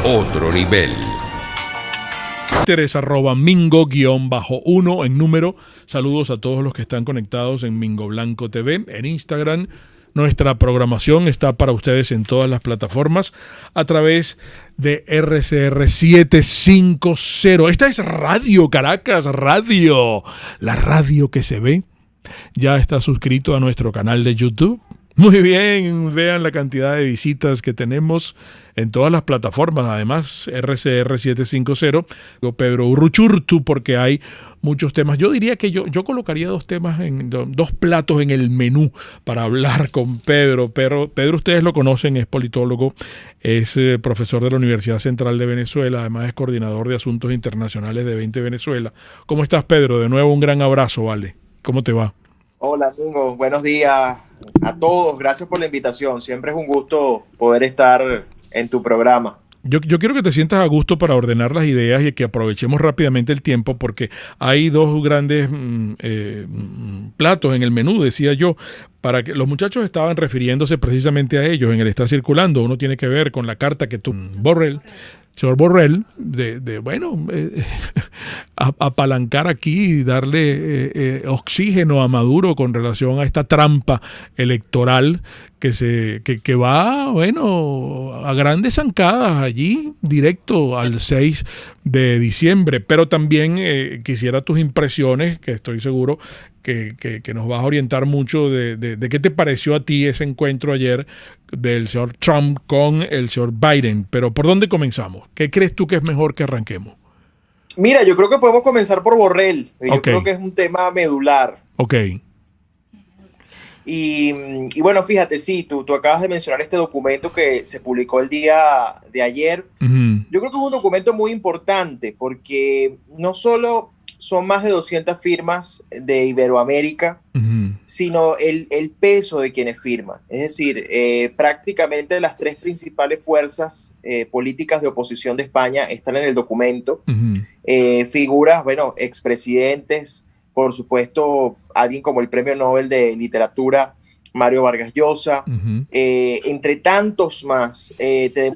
Otro nivel. Twitter es @mingo_1 en número. Saludos a todos los que están conectados en Mingo Blanco TV. En Instagram, nuestra programación está para ustedes en todas las plataformas a través de RCR 750. Esta es Radio Caracas, radio, la radio que se ve. Ya está suscrito a nuestro canal de YouTube. Muy bien, vean la cantidad de visitas que tenemos en todas las plataformas. Además, RCR 750, Pedro Urruchurtu, porque hay muchos temas. Yo diría que yo colocaría dos platos en el menú para hablar con Pedro. Pedro, ustedes lo conocen, es politólogo, es profesor de la Universidad Central de Venezuela, además es coordinador de Asuntos Internacionales de 20 Venezuela. ¿Cómo estás, Pedro? De nuevo, un gran abrazo, ¿vale? ¿Cómo te va? Hola, Mingo. Buenos días a todos. Gracias por la invitación. Siempre es un gusto poder estar en tu programa. Yo quiero que te sientas a gusto para ordenar las ideas y que aprovechemos rápidamente el tiempo, porque hay dos grandes platos en el menú, decía yo, para que los muchachos estaban refiriéndose precisamente a ellos en el Está Circulando. Uno tiene que ver con la carta que tú, señor Borrell, apalancar aquí y darle oxígeno a Maduro con relación a esta trampa electoral que va, a grandes zancadas allí, directo al 6 de diciembre. Pero también quisiera tus impresiones, que estoy seguro que nos vas a orientar mucho de qué te pareció a ti ese encuentro ayer del señor Trump con el señor Biden. Pero ¿por dónde comenzamos? ¿Qué crees tú que es mejor que arranquemos? Mira, yo creo que podemos comenzar por Borrell. Yo Okay. creo que es un tema medular. Ok. Y bueno, fíjate, sí, tú acabas de mencionar este documento que se publicó el día de ayer. Uh-huh. Yo creo que es un documento muy importante porque no solo son más de 200 firmas de Iberoamérica, Uh-huh. sino el peso de quienes firman. Es decir, prácticamente las tres principales fuerzas políticas de oposición de España están en el documento. Uh-huh. Figuras, expresidentes, por supuesto, alguien como el Premio Nobel de Literatura, Mario Vargas Llosa, Uh-huh. entre tantos más,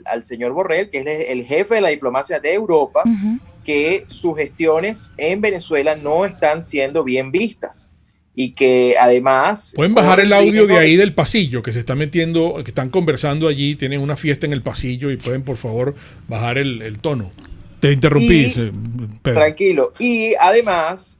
al señor Borrell, que es el jefe de la diplomacia de Europa, Uh-huh. que sus gestiones en Venezuela no están siendo bien vistas y que además... Pueden bajar el audio de ahí del pasillo, que se está metiendo, que están conversando allí, tienen una fiesta en el pasillo y pueden, por favor, bajar el tono. Te interrumpí, Pedro. Tranquilo. Y además,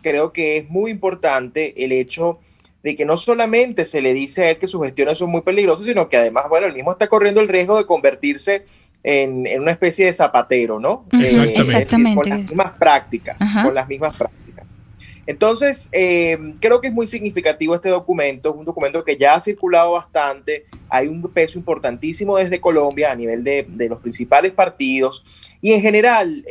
creo que es muy importante el hecho de que no solamente se le dice a él que sus gestiones son muy peligrosas, sino que además, él mismo está corriendo el riesgo de convertirse en una especie de zapatero, ¿no? Exactamente. Con las mismas prácticas, Ajá. con las mismas prácticas. Entonces, creo que es muy significativo este documento, es un documento que ya ha circulado bastante, hay un peso importantísimo desde Colombia a nivel de los principales partidos, y en general,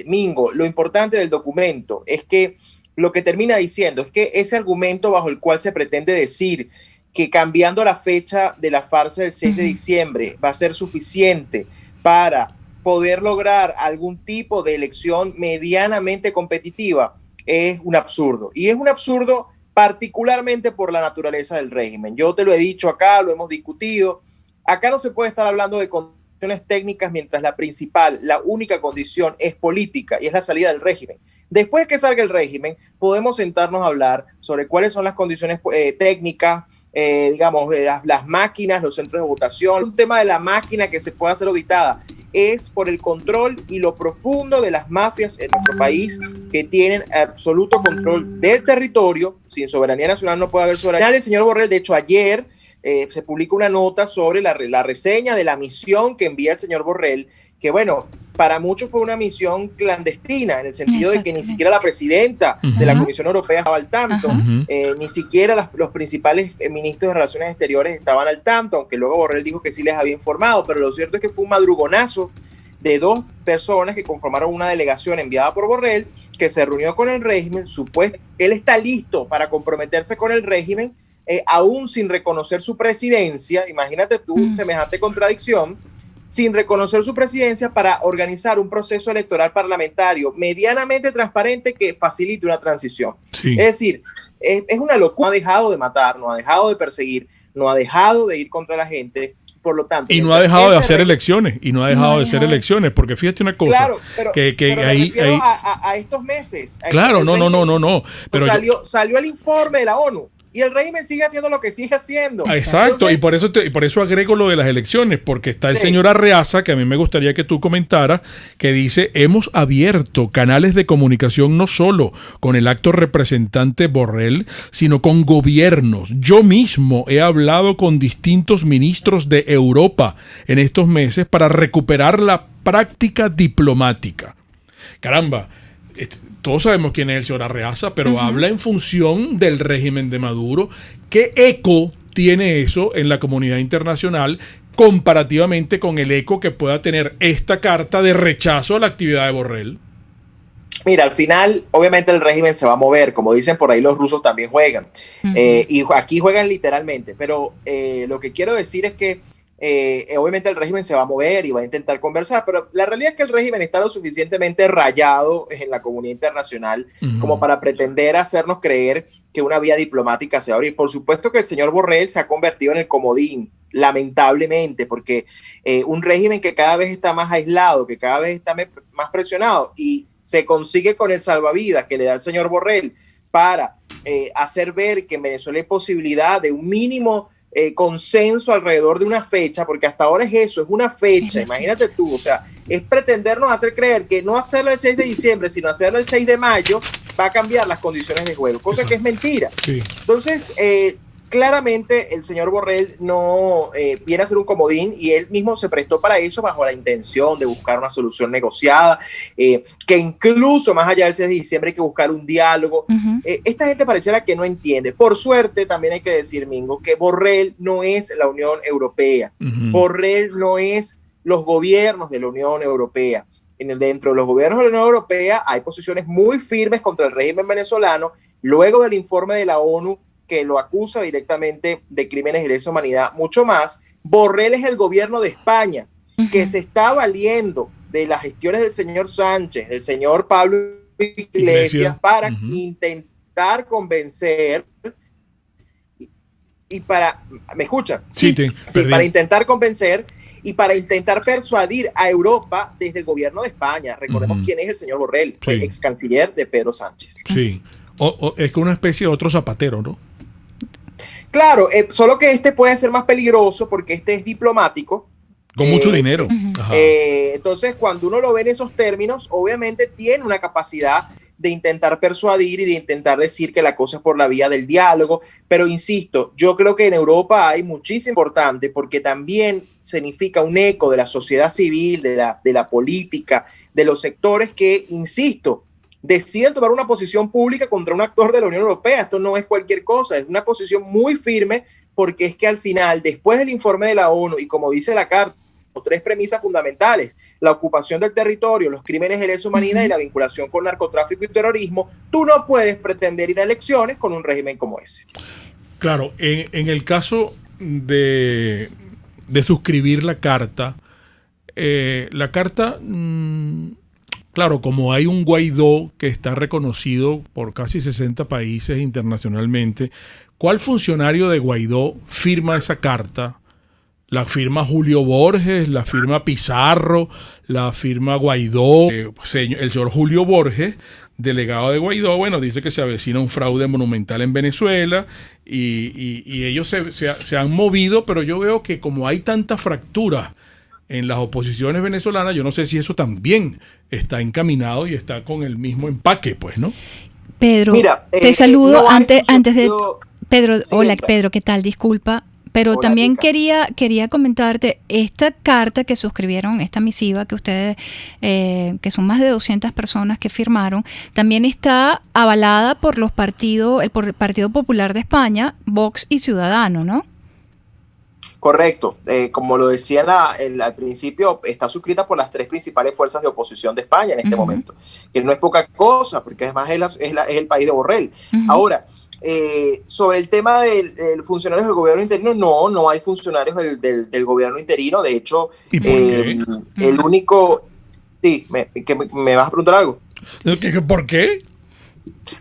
Mingo, lo importante del documento es que lo que termina diciendo es que ese argumento bajo el cual se pretende decir que cambiando la fecha de la farsa del 6 de diciembre va a ser suficiente para poder lograr algún tipo de elección medianamente competitiva, es un absurdo. Y es un absurdo particularmente por la naturaleza del régimen. Yo te lo he dicho acá, lo hemos discutido. Acá no se puede estar hablando de condiciones técnicas mientras la única condición es política y es la salida del régimen. Después de que salga el régimen, podemos sentarnos a hablar sobre cuáles son las condiciones técnicas, las máquinas, los centros de votación. Un tema de la máquina que se pueda hacer auditada es por el control y lo profundo de las mafias en nuestro país, que tienen absoluto control del territorio. Sin soberanía nacional no puede haber soberanía. El señor Borrell, de hecho, ayer se publica una nota sobre la reseña de la misión que envía el señor Borrell, que para muchos fue una misión clandestina, en el sentido de que ni siquiera la presidenta de la Comisión Europea estaba al tanto, ni siquiera los principales ministros de Relaciones Exteriores estaban al tanto, aunque luego Borrell dijo que sí les había informado, pero lo cierto es que fue un madrugonazo de dos personas que conformaron una delegación enviada por Borrell, que se reunió con el régimen. Él está listo para comprometerse con el régimen, aún sin reconocer su presidencia. Imagínate tú semejante contradicción, sin reconocer su presidencia, para organizar un proceso electoral parlamentario medianamente transparente que facilite una transición. Sí. Es decir, es una locura. No ha dejado de matar, no ha dejado de perseguir, no ha dejado de ir contra la gente, por lo tanto... Y no ha dejado de hacer elecciones, y no ha dejado de hacer elecciones, porque fíjate una cosa, claro, pero ahí... A estos meses. Claro, no. Pero salió el informe de la ONU. Y el régimen sigue haciendo lo que sigue haciendo. Exacto, entonces, y por eso agrego lo de las elecciones, porque está el señor Arreaza, que a mí me gustaría que tú comentaras, que dice, hemos abierto canales de comunicación no solo con el acto representante Borrell, sino con gobiernos. Yo mismo he hablado con distintos ministros de Europa en estos meses para recuperar la práctica diplomática. Caramba, todos sabemos quién es el señor Arreaza, pero habla en función del régimen de Maduro. ¿Qué eco tiene eso en la comunidad internacional comparativamente con el eco que pueda tener esta carta de rechazo a la actividad de Borrell? Mira, al final, obviamente el régimen se va a mover, como dicen por ahí, los rusos también juegan. Y aquí juegan literalmente, pero lo que quiero decir es que obviamente el régimen se va a mover y va a intentar conversar, pero la realidad es que el régimen está lo suficientemente rayado en la comunidad internacional como para pretender hacernos creer que una vía diplomática se va a abrir. Por supuesto que el señor Borrell se ha convertido en el comodín, lamentablemente, porque un régimen que cada vez está más aislado, que cada vez está más presionado y se consigue con el salvavidas que le da el señor Borrell para hacer ver que en Venezuela hay posibilidad de un mínimo consenso alrededor de una fecha, porque hasta ahora es eso, es una fecha, imagínate tú, o sea, es pretendernos hacer creer que no hacerlo el 6 de diciembre, sino hacerlo el 6 de mayo, va a cambiar las condiciones de juego, cosa que es mentira. Sí. Entonces, claramente el señor Borrell no viene a ser un comodín y él mismo se prestó para eso bajo la intención de buscar una solución negociada, que incluso más allá del 6 de diciembre hay que buscar un diálogo. Esta gente pareciera que no entiende. Por suerte, también hay que decir, Mingo, que Borrell no es la Unión Europea. Borrell no es los gobiernos de la Unión Europea. Dentro de los gobiernos de la Unión Europea hay posiciones muy firmes contra el régimen venezolano. Luego del informe de la ONU que lo acusa directamente de crímenes de lesa humanidad, mucho más, Borrell es el gobierno de España, que se está valiendo de las gestiones del señor Sánchez, del señor Pablo Iglesias, para intentar convencer y para, ¿me escuchan? Sí, para intentar convencer y para intentar persuadir a Europa desde el gobierno de España. Recordemos quién es el señor Borrell, fue ex canciller de Pedro Sánchez. Sí, es que una especie de otro Zapatero, ¿no? Claro, solo que este puede ser más peligroso porque este es diplomático. Con mucho dinero. Entonces, cuando uno lo ve en esos términos, obviamente tiene una capacidad de intentar persuadir y de intentar decir que la cosa es por la vía del diálogo. Pero insisto, yo creo que en Europa hay muchísimo importante porque también significa un eco de la sociedad civil, de la política, de los sectores que, insisto, deciden tomar una posición pública contra un actor de la Unión Europea. Esto no es cualquier cosa, es una posición muy firme porque es que al final, después del informe de la ONU y como dice la carta, tres premisas fundamentales: la ocupación del territorio, los crímenes de lesa humanidad y la vinculación con narcotráfico y terrorismo, tú no puedes pretender ir a elecciones con un régimen como ese. Claro, en el caso de suscribir la carta, claro, como hay un Guaidó que está reconocido por casi 60 países internacionalmente, ¿cuál funcionario de Guaidó firma esa carta? ¿La firma Julio Borges? ¿La firma Pizarro? ¿La firma Guaidó? El señor Julio Borges, delegado de Guaidó, bueno, dice que se avecina un fraude monumental en Venezuela y ellos se han movido, pero yo veo que como hay tanta fractura en las oposiciones venezolanas, yo no sé si eso también está encaminado y está con el mismo empaque, pues, ¿no? Pedro, mira, te saludo antes de... Pedro, sí, hola, Pedro, ¿qué tal? Disculpa, pero hola, también quería comentarte esta carta que suscribieron, esta misiva que ustedes, que son más de 200 personas que firmaron, también está avalada por por el Partido Popular de España, Vox y Ciudadanos, ¿no? Correcto. Como lo decía al principio, está suscrita por las tres principales fuerzas de oposición de España en este momento, que no es poca cosa, porque además es el país de Borrell. Ahora, sobre el tema del funcionarios del gobierno interino, no hay funcionarios del gobierno interino. De hecho, el único... Sí, ¿me vas a preguntar algo? ¿Por qué?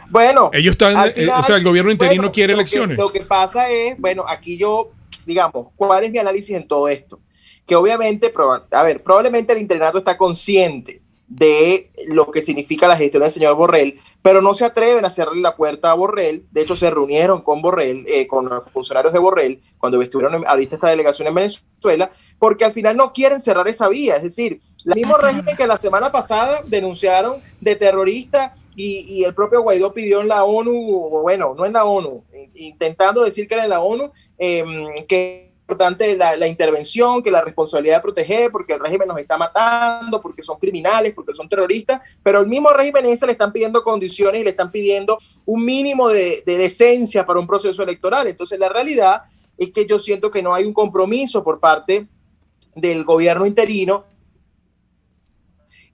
Bueno, ellos están, final, o sea, el gobierno interino quiere elecciones. Lo que pasa es, bueno, aquí yo digamos, ¿cuál es mi análisis en todo esto? Que obviamente, probablemente el interinato está consciente de lo que significa la gestión del señor Borrell, pero no se atreven a cerrarle la puerta a Borrell. De hecho, se reunieron con Borrell, con los funcionarios de Borrell, cuando estuvieron ahorita esta delegación en Venezuela, porque al final no quieren cerrar esa vía. Es decir, el mismo régimen que la semana pasada denunciaron de terrorista y el propio Guaidó pidió en la ONU, bueno, no en la ONU, intentando decir que era en la ONU, que importante la intervención, que la responsabilidad de proteger, porque el régimen nos está matando, porque son criminales, porque son terroristas, pero el mismo régimen ese le están pidiendo condiciones y le están pidiendo un mínimo de decencia para un proceso electoral. Entonces la realidad es que yo siento que no hay un compromiso por parte del gobierno interino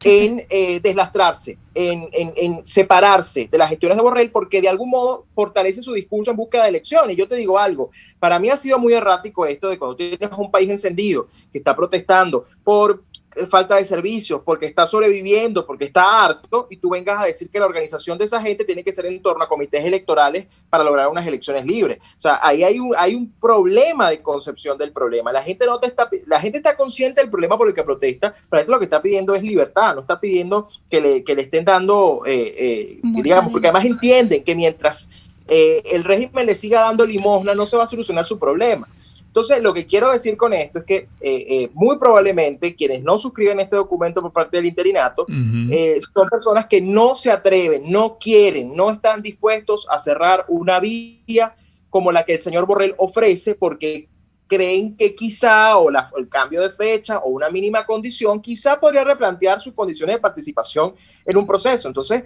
en deslastrarse, en separarse de las gestiones de Borrell, porque de algún modo fortalece su discurso en búsqueda de elecciones. Yo te digo algo, para mí ha sido muy errático esto de cuando tienes un país encendido que está protestando por falta de servicios, porque está sobreviviendo, porque está harto, y tú vengas a decir que la organización de esa gente tiene que ser en torno a comités electorales para lograr unas elecciones libres. O sea, ahí hay un problema de concepción del problema. La gente está consciente del problema por el que protesta, pero la gente lo que está pidiendo es libertad, no está pidiendo que le estén dando, digamos, porque además entienden que mientras el régimen le siga dando limosna, no se va a solucionar su problema. Entonces, lo que quiero decir con esto es que muy probablemente quienes no suscriben este documento por parte del interinato son personas que no se atreven, no quieren, no están dispuestos a cerrar una vía como la que el señor Borrell ofrece, porque creen que quizá el cambio de fecha o una mínima condición quizá podría replantear sus condiciones de participación en un proceso. Entonces,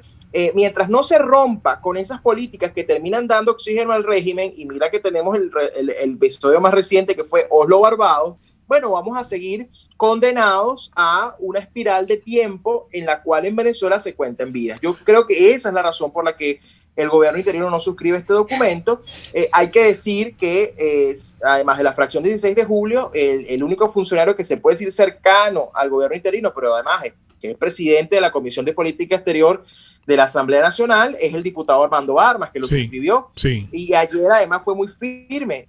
mientras no se rompa con esas políticas que terminan dando oxígeno al régimen, y mira que tenemos el episodio más reciente que fue Oslo Barbados, bueno, vamos a seguir condenados a una espiral de tiempo en la cual en Venezuela se cuentan vidas. Yo creo que esa es la razón por la que el gobierno interino no suscribe este documento. Hay que decir que, además de la fracción 16 de julio, el único funcionario que se puede decir cercano al gobierno interino, pero además que es presidente de la Comisión de Política Exterior de la Asamblea Nacional, es el diputado Armando Armas, que lo suscribió. Sí. Y ayer además fue muy firme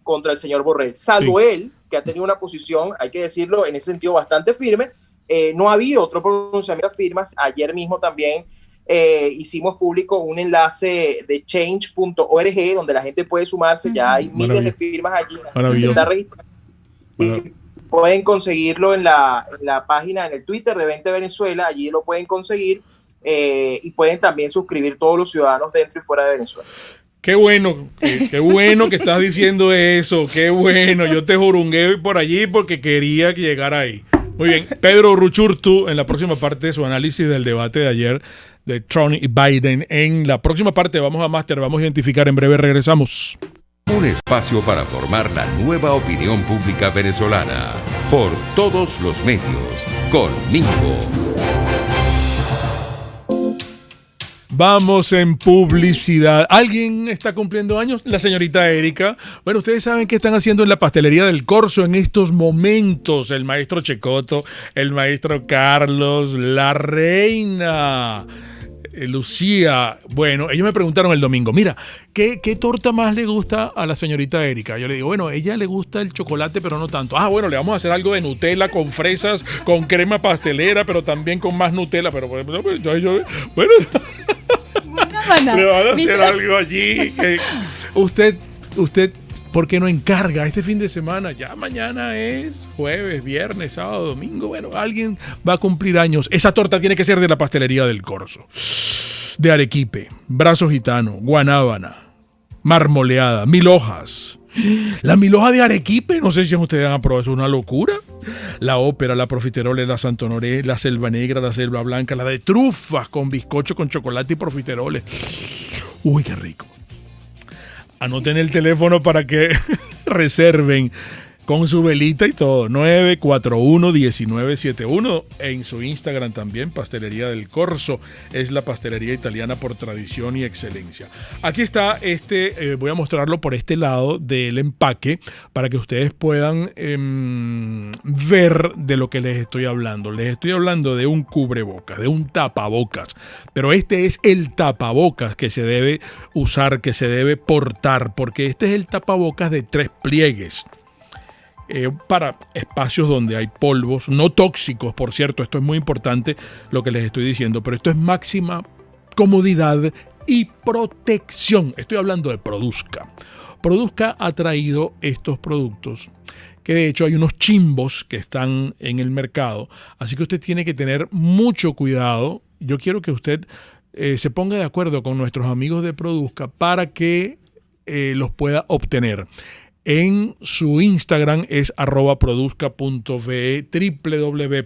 contra el señor Borrell, salvo él, que ha tenido una posición, hay que decirlo, en ese sentido bastante firme. No ha habido otro pronunciamiento de firmas. Ayer mismo también hicimos público un enlace de change.org donde la gente puede sumarse. Ya hay miles de firmas allí. Se está registrando. Pueden conseguirlo en la página, en el Twitter de 20 Venezuela. Allí lo pueden conseguir. Y pueden también suscribir todos los ciudadanos dentro y fuera de Venezuela. Qué bueno que estás diciendo eso, qué bueno. Yo te jurungué por allí porque quería que llegara ahí. Muy bien, Pedro Uruchurtu, en la próxima parte de su análisis del debate de ayer de Trump y Biden. En la próxima parte vamos a Máster, vamos a identificar, en breve regresamos. Un espacio para formar la nueva opinión pública venezolana por todos los medios, con Mingo. Vamos en publicidad. ¿Alguien está cumpliendo años? La señorita Erika. Bueno, ustedes saben qué están haciendo en la pastelería del Corso en estos momentos. El maestro Checoto, el maestro Carlos, la reina Lucía. Bueno, ellos me preguntaron el domingo, mira, ¿qué torta más le gusta a la señorita Erika? Yo le digo, bueno, a ella le gusta el chocolate, pero no tanto. Ah, bueno, le vamos a hacer algo de Nutella con fresas, con crema pastelera, pero también con más Nutella. Pero bueno, le van a hacer algo allí. Usted, ¿por qué no encarga este fin de semana? Ya mañana es jueves, viernes, sábado, domingo. Bueno, alguien va a cumplir años. Esa torta tiene que ser de la pastelería del Corso. De arequipe, brazo gitano, guanábana, marmoleada, 1000 hojas. La 1000 hojas de arequipe, no sé si ustedes han probado, es una locura. La ópera, la profiterole, la santonoré, la selva negra, la selva blanca, la de trufas con bizcocho, con chocolate y profiterole. Uy, qué rico. Anoten el teléfono para que reserven con su velita y todo. 941-1971. En su Instagram también, Pastelería del Corso. Es la pastelería italiana por tradición y excelencia. Aquí está voy a mostrarlo por este lado del empaque para que ustedes puedan ver de lo que les estoy hablando. Les estoy hablando de un cubrebocas, de un tapabocas. Pero este es el tapabocas que se debe usar, que se debe portar, porque este es el tapabocas de 3 pliegues. Para espacios donde hay polvos, no tóxicos, por cierto. Esto es muy importante lo que les estoy diciendo, pero esto es máxima comodidad y protección. Estoy hablando de Produzca. Produzca ha traído estos productos, que de hecho hay unos chimbos que están en el mercado, así que usted tiene que tener mucho cuidado. Yo quiero que usted se ponga de acuerdo con nuestros amigos de Produzca para que los pueda obtener. En su Instagram es @produzca.ve,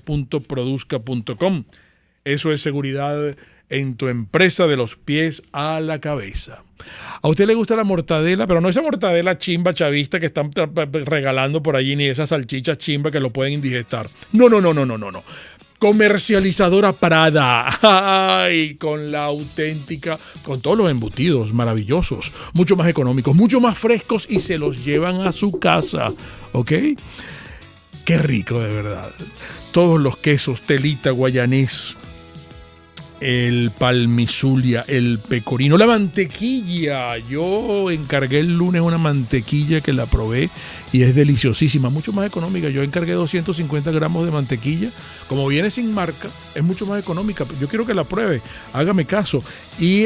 www.produzca.com. Eso es seguridad en tu empresa de los pies a la cabeza. A usted le gusta la mortadela, pero no esa mortadela chimba chavista que están regalando por allí, ni esa salchicha chimba que lo pueden indigestar. No. Comercializadora Prada. Ay, con la auténtica, con todos los embutidos maravillosos, mucho más económicos, mucho más frescos y se los llevan a su casa. ¿Ok? Qué rico, de verdad. Todos los quesos, telita, guayanés, el palmizulia, el pecorino, la mantequilla. Yo encargué el lunes una mantequilla que la probé y es deliciosísima, mucho más económica. Yo encargué 250 gramos de mantequilla. Como viene sin marca, es mucho más económica. Yo quiero que la pruebe, hágame caso. Y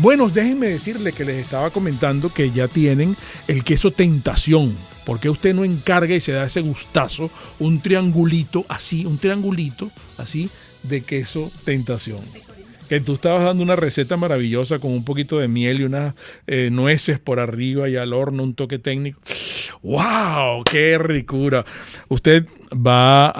bueno, déjenme decirles que les estaba comentando que ya tienen el queso Tentación. ¿Por qué usted no encarga y se da ese gustazo? Un triangulito así de queso Tentación. Que tú estabas dando una receta maravillosa con un poquito de miel y unas nueces por arriba y al horno, un toque técnico. ¡Wow! ¡Qué ricura! Usted va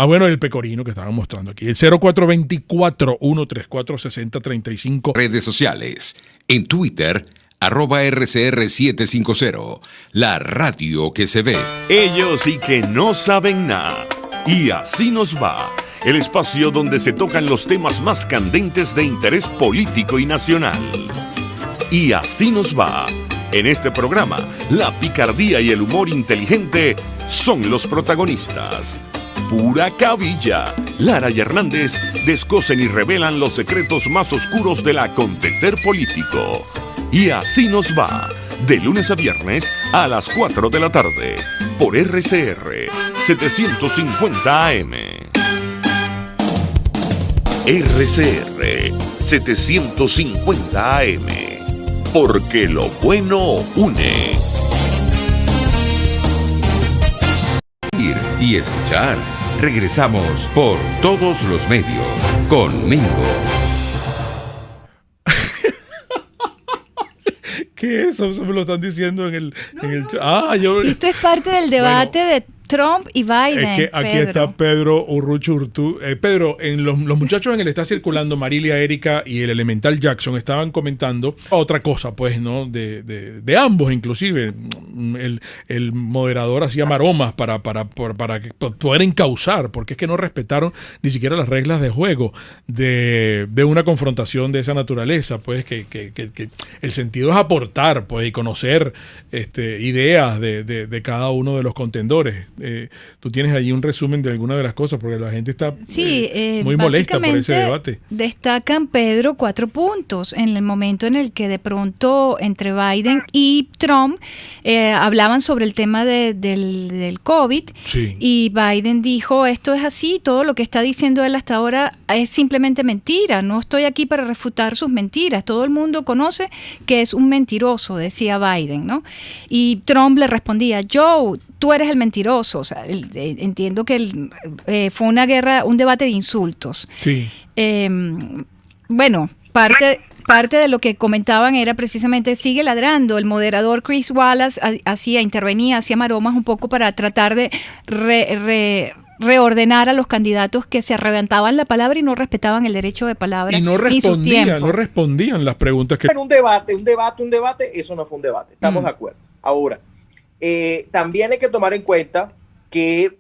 a... bueno, el pecorino que estaban mostrando aquí. El 0424-134-6035. Redes sociales. En Twitter, @RCR750. La radio que se ve. Ellos sí que no saben nada. Y así nos va. El espacio donde se tocan los temas más candentes de interés político y nacional. Y así nos va. En este programa, la picardía y el humor inteligente son los protagonistas. Pura cabilla. Lara y Hernández descosen y revelan los secretos más oscuros del acontecer político. Y así nos va. De lunes a viernes a las 4 de la tarde. Por RCR 750 AM. RCR 750 AM, porque lo bueno une. Ir y escuchar. Regresamos por todos los medios con Mingo. ¿Qué es eso? Me lo están diciendo en el... Esto es parte del debate de Trump y Biden. Es que aquí está Pedro Urrucho Urtú. Pedro, los muchachos en el está circulando, Marilia, Erika y el Elemental Jackson estaban comentando otra cosa, pues, ¿no? De ambos, inclusive. El moderador hacía maromas para poder encauzar, porque es que no respetaron ni siquiera las reglas de juego de una confrontación de esa naturaleza, pues, que el sentido es aportar, pues, y conocer ideas de cada uno de los contendores. Tú tienes allí un resumen de alguna de las cosas, porque la gente está muy molesta por ese debate. Destacan, Pedro, 4 puntos en el momento en el que de pronto entre Biden y Trump hablaban sobre el tema del COVID, sí. Y Biden dijo, esto es así, todo lo que está diciendo él hasta ahora es simplemente mentira, no estoy aquí para refutar sus mentiras, todo el mundo conoce que es un mentiroso, decía Biden, ¿no? Y Trump le respondía, Joe, tú eres el mentiroso. O sea, entiendo que fue una guerra, un debate de insultos. Sí. Bueno, parte de lo que comentaban era precisamente sigue ladrando. El moderador Chris Wallace intervenía, hacía maromas un poco para tratar de reordenar a los candidatos que se arrebataban la palabra y no respetaban el derecho de palabra. Y no respondían las preguntas que... Un debate, eso no fue un debate. Estamos de acuerdo. Ahora, también hay que tomar en cuenta que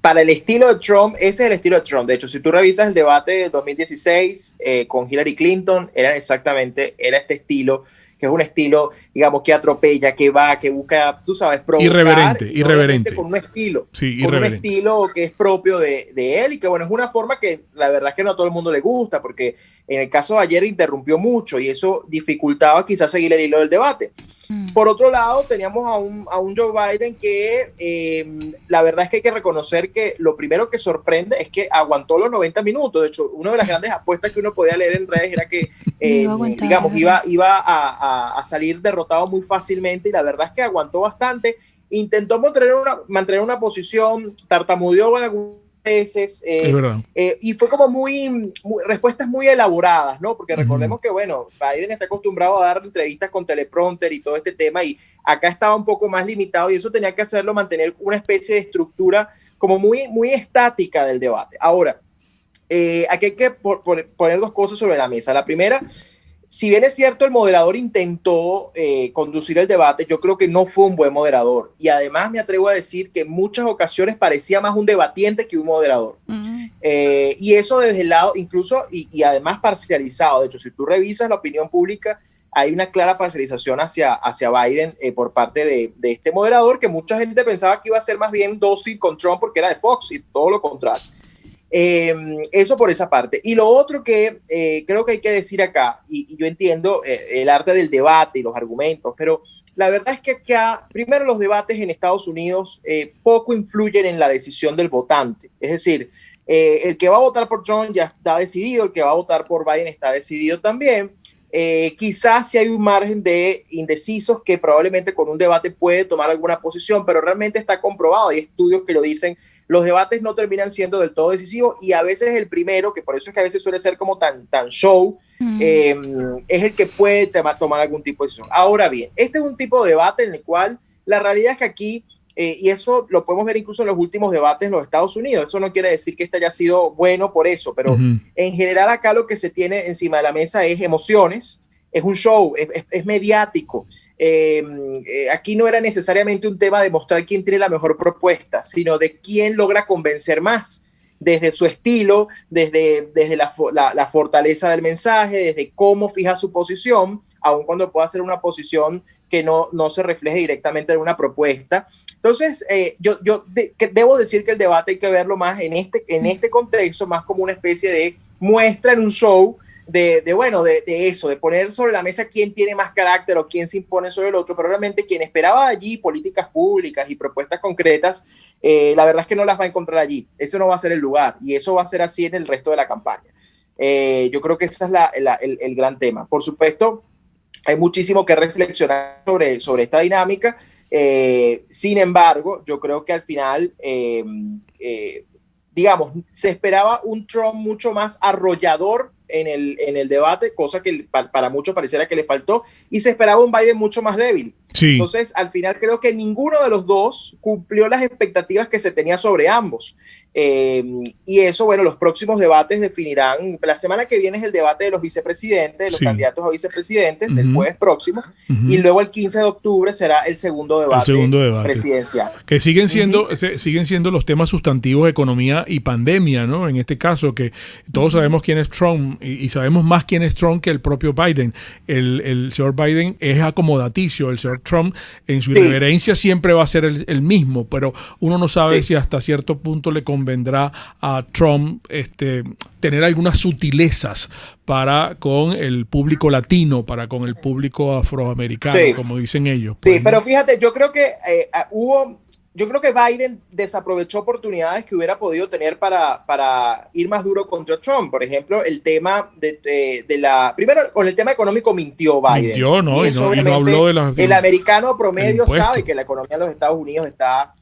para el estilo de Trump, ese es el estilo de Trump. De hecho, si tú revisas el debate de 2016 con Hillary Clinton, era este estilo, que es un estilo digamos, que atropella, que va, que busca, tú sabes, provocar. Irreverente. Con un estilo. Sí, con un estilo que es propio de él y que, bueno, es una forma que la verdad es que no a todo el mundo le gusta, porque en el caso de ayer interrumpió mucho y eso dificultaba quizás seguir el hilo del debate. Por otro lado, teníamos a un Joe Biden que la verdad es que hay que reconocer que lo primero que sorprende es que aguantó los 90 minutos. De hecho, una de las grandes apuestas que uno podía leer en redes era que, digamos, iba a salir derrotado muy fácilmente, y la verdad es que aguantó bastante. Intentó mantener una posición, tartamudeó en algunas veces, y fue como respuestas muy elaboradas, ¿no? Porque recordemos que, bueno, Biden está acostumbrado a dar entrevistas con teleprompter y todo este tema, y acá estaba un poco más limitado, y eso tenía que hacerlo mantener una especie de estructura como muy estática del debate. Ahora, aquí hay que poner dos cosas sobre la mesa. La primera, si bien es cierto, el moderador intentó conducir el debate, yo creo que no fue un buen moderador. Y además me atrevo a decir que en muchas ocasiones parecía más un debatiente que un moderador. Y eso desde el lado, incluso, y además parcializado. De hecho, si tú revisas la opinión pública, hay una clara parcialización hacia Biden por parte de este moderador, que mucha gente pensaba que iba a ser más bien dócil con Trump porque era de Fox, y todo lo contrario. Eso por esa parte. Y lo otro que creo que hay que decir acá, y yo entiendo el arte del debate y los argumentos, pero la verdad es que acá, primero, los debates en Estados Unidos poco influyen en la decisión del votante. Es decir, el que va a votar por Trump ya está decidido, el que va a votar por Biden está decidido también. Quizás sí hay un margen de indecisos que probablemente con un debate puede tomar alguna posición, pero realmente está comprobado, hay estudios que lo dicen. Los debates no terminan siendo del todo decisivos, y a veces el primero, que por eso es que a veces suele ser como tan show, es el que puede tomar algún tipo de decisión. Ahora bien, este es un tipo de debate en el cual la realidad es que aquí, y eso lo podemos ver incluso en los últimos debates en los Estados Unidos, eso no quiere decir que este haya sido bueno por eso, pero en general acá lo que se tiene encima de la mesa es emociones, es un show, es mediático. Aquí no era necesariamente un tema de mostrar quién tiene la mejor propuesta, sino de quién logra convencer más, desde su estilo, desde la fortaleza del mensaje, desde cómo fija su posición, aun cuando pueda ser una posición que no se refleje directamente en una propuesta. Entonces, debo decir que el debate hay que verlo más en este contexto, más como una especie de muestra en un show, de eso, de poner sobre la mesa quién tiene más carácter o quién se impone sobre el otro, pero realmente quien esperaba allí políticas públicas y propuestas concretas, la verdad es que no las va a encontrar allí. Eso no va a ser el lugar, y eso va a ser así en el resto de la campaña. Yo creo que ese es el gran tema. Por supuesto, hay muchísimo que reflexionar sobre esta dinámica. Sin embargo, yo creo que al final, digamos, se esperaba un Trump mucho más arrollador en el debate, cosa que para muchos pareciera que le faltó, y se esperaba un Biden mucho más débil. Sí. Entonces, al final creo que ninguno de los dos cumplió las expectativas que se tenía sobre ambos. Y eso, bueno, los próximos debates definirán. La semana que viene es el debate de los vicepresidentes, de los candidatos a vicepresidentes, el jueves próximo, y luego el 15 de octubre será el segundo debate presidencial. Que siguen siendo los temas sustantivos de economía y pandemia, ¿no? En este caso, que todos sabemos quién es Trump, y sabemos más quién es Trump que el propio Biden. El señor Biden es acomodaticio, el señor Trump en su irreverencia siempre va a ser el mismo, pero uno no sabe si hasta cierto punto le convendrá a Trump tener algunas sutilezas para con el público latino, para con el público afroamericano, como dicen ellos. Sí, pues, pero fíjate, yo creo que Biden desaprovechó oportunidades que hubiera podido tener para ir más duro contra Trump. Por ejemplo, el tema primero, con el tema económico mintió Biden. Mintió, ¿no? Y no habló de las... El americano promedio sabe que la economía de los Estados Unidos está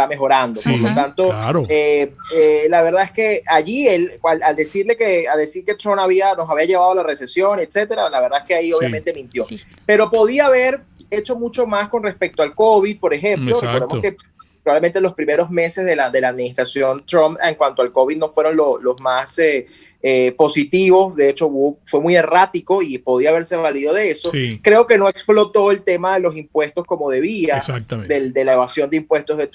mejorando. Por lo tanto, la verdad es que allí al decir que Trump nos había llevado a la recesión, etcétera, la verdad es que ahí obviamente mintió. Pero podía haber hecho mucho más con respecto al COVID, por ejemplo. Recordemos que probablemente los primeros meses de la administración Trump en cuanto al COVID no fueron los más positivos. De hecho, fue muy errático y podía haberse valido de eso. Sí. Creo que no explotó el tema de los impuestos como debía, de la evasión de impuestos de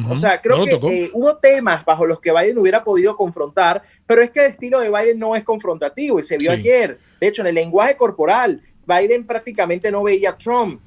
O sea, creo que hubo temas bajo los que Biden hubiera podido confrontar, pero es que el estilo de Biden no es confrontativo y se vio ayer. De hecho, en el lenguaje corporal, Biden prácticamente no veía a Trump.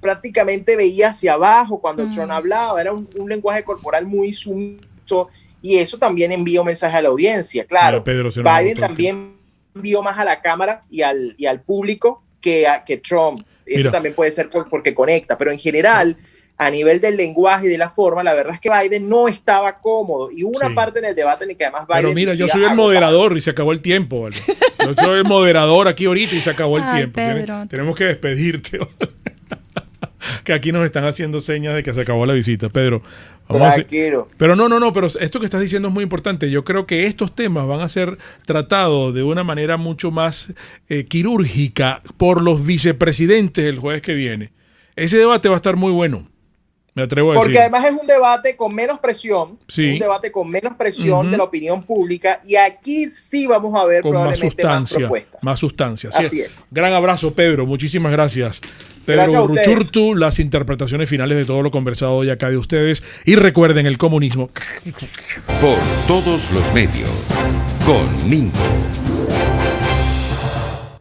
prácticamente veía hacia abajo cuando Trump hablaba, era un lenguaje corporal muy sumiso, y eso también envía un mensaje a la audiencia. Claro, Biden también envió más a la cámara y al público que Trump. Eso también puede ser porque conecta, pero en general, a nivel del lenguaje y de la forma, la verdad es que Biden no estaba cómodo, y hubo una parte en el debate en que además Biden... Pero mira, yo soy el moderador y se acabó el tiempo, ¿vale? Yo soy el moderador aquí ahorita y se acabó el tiempo. Tenemos que despedirte. Que aquí nos están haciendo señas de que se acabó la visita, Pedro. Pero no, pero esto que estás diciendo es muy importante. Yo creo que estos temas van a ser tratados de una manera mucho más quirúrgica por los vicepresidentes el jueves que viene. Ese debate va a estar muy bueno. Me atrevo a decir. Porque además es un debate con menos presión, un debate con menos presión de la opinión pública, y aquí sí vamos a ver probablemente más propuestas. Más sustancia. Así es. Gran abrazo, Pedro. Muchísimas gracias. Pedro Uruchurtu, las interpretaciones finales de todo lo conversado hoy acá de ustedes. Y recuerden, el comunismo por todos los medios, con Mingo.